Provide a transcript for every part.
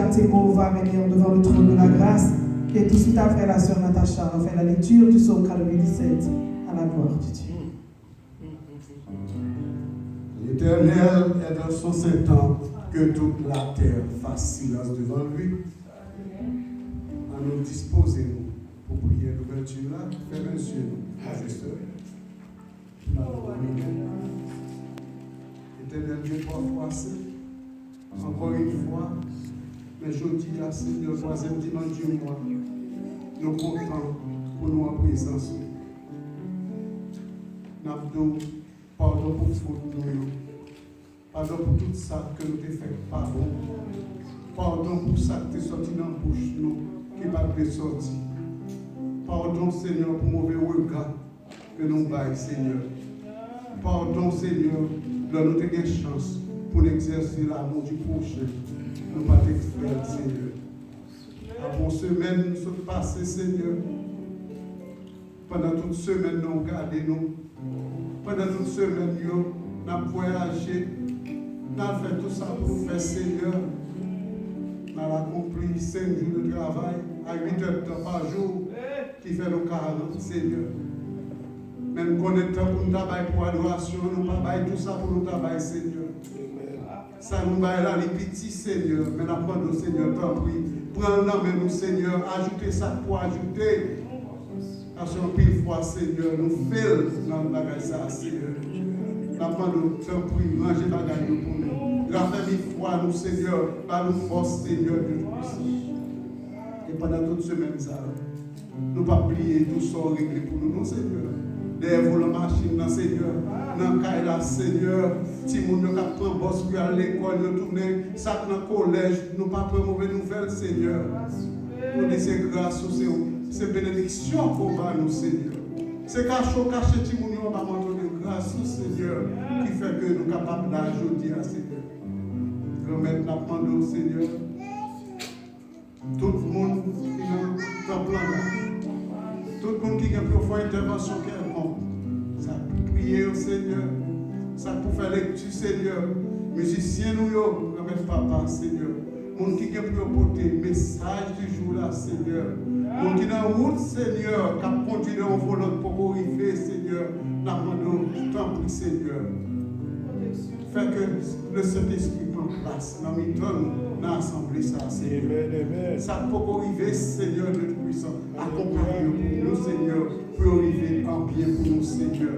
tes mots va venir devant le trône de la grâce. Et tout de suite après la sœur Natacha va faire la lecture du psaume 97 à la gloire de Dieu. L'Éternel est dans son saint temps, que toute la terre fasse silence devant lui. À nous disposer pour prier l'ouverture là, fermez les yeux, frères et sœurs. L'Éternel Dieu trois fois assez, encore une fois, mais je dis à Seigneur, troisième dimanche du mois, nous comptons pour nous en présence. Nous pardon pour faute nous. Pardon pour tout ça que nous t'ai fait. Pardon pour ça que tu es sorti dans la bouche nous, qui va te sortir. Pardon Seigneur pour mauvais regard que nous baillons Seigneur. Pardon Seigneur, donne-nous une chance pour exercer l'amour du prochain. Nous ne pas t'extraire Seigneur. Avant semaine, nous sommes passés Seigneur. Pendant toute semaine, nous gardons nous. Pendant toute semaine, nous avons voyagé. Nous avons fait tout ça pour faire Seigneur. Nous avons accompli 5 jours de travail à 8 heures de temps par jour qui fait nos 40 Seigneur. Même qu'on est temps pour nous travailler pour l'adoration, nous ne pas tout ça pour nous travailler Seigneur. Ça nous va là les petits Seigneur. Mais nous apprenons Seigneur, t'en prie. Prends-le dans nous Seigneur. Ajoutez ça pour ajouter. Parce qu'en pile fois Seigneur, nous faisons dans le bagage ça Seigneur. Nous apprenons, t'en prie, manger bagage pour nous. Raffaire mille fois nous Seigneur, par nous force Seigneur de nous. Et pendant toute semaine ça, nous ne pas oublier tout ça réglé pour nous, non Seigneur. Derrière la machine, non Seigneur. Dans le cas là, Seigneur, si nous ne pouvons pas boss pour aller à l'école, nous tourner, ça dans le collège, nous ne pas prendre mauvaise nouvelle, Seigneur. Nous disons grâce au Seigneur. C'est bénédiction pour nous, Seigneur. C'est caché, si nous ne pas montrer de grâce au Seigneur, qui fait que nous sommes capables d'ajouter à Seigneur. Remettre la demande au Seigneur. Tout le monde qui est dans le plan là. Tout le monde qui a pu faire intervention quelconque. Ça pour prier au Seigneur. Ça pour faire lecture, Seigneur. Musiciens, nous, remettre papa, Seigneur. Monde qui a pu porter le message du jour là, Seigneur. Monde qui est dans la route, Seigneur, qui a conduit dans le volant pour arriver, Seigneur. Nous demandons, t'en prie, Seigneur. Fait que le Saint-Esprit prend place dans l'assemblée, ça, Seigneur. Ça peut arriver, Seigneur de Tout-Puissant. Accompagne nous, Seigneur, pour arriver en bien pour nous, Seigneur.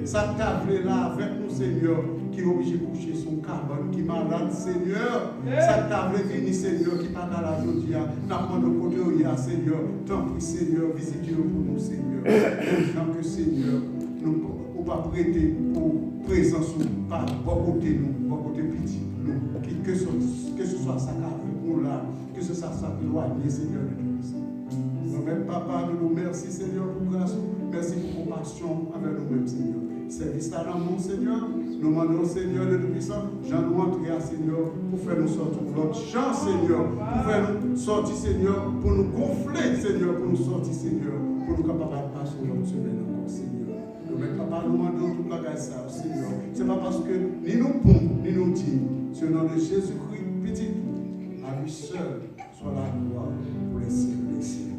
Ça table là avec nous, Seigneur, qui est obligé de coucher son carbone, qui est malade, Seigneur. Ça table vini, Seigneur, qui part à la journée. N'a pas de côté, Seigneur. Tant pis, Seigneur, visitez-nous pour nous, Seigneur. Tant que, Seigneur, nous ne pouvons pas prêter pour présence par bon côté nous, bon côté petit nous, que ce soit ça pour là, que ce soit ça éloigné, Seigneur de Dieu. Nous-mêmes, Papa, nous nous merci, Seigneur, pour grâce, merci pour compassion avec nous-mêmes, Seigneur. Service à l'amour, Seigneur, nous demandons, Seigneur de Tout-Puissant, j'en entrer à Seigneur, pour faire nous sortir notre chance, Seigneur, pour faire nous sortir, Seigneur, pour nous gonfler, Seigneur, pour nous sortir, Seigneur, pour nous capables de passer notre semaine encore, Seigneur. Nous-mêmes, Papa, nous demandons toute la grâce, Seigneur. Ce n'est pas parce que ni nous pouvons, ni nous dignes, c'est au nom de Jésus-Christ, petit, à lui seul, soit la gloire pour les siècles des siècles.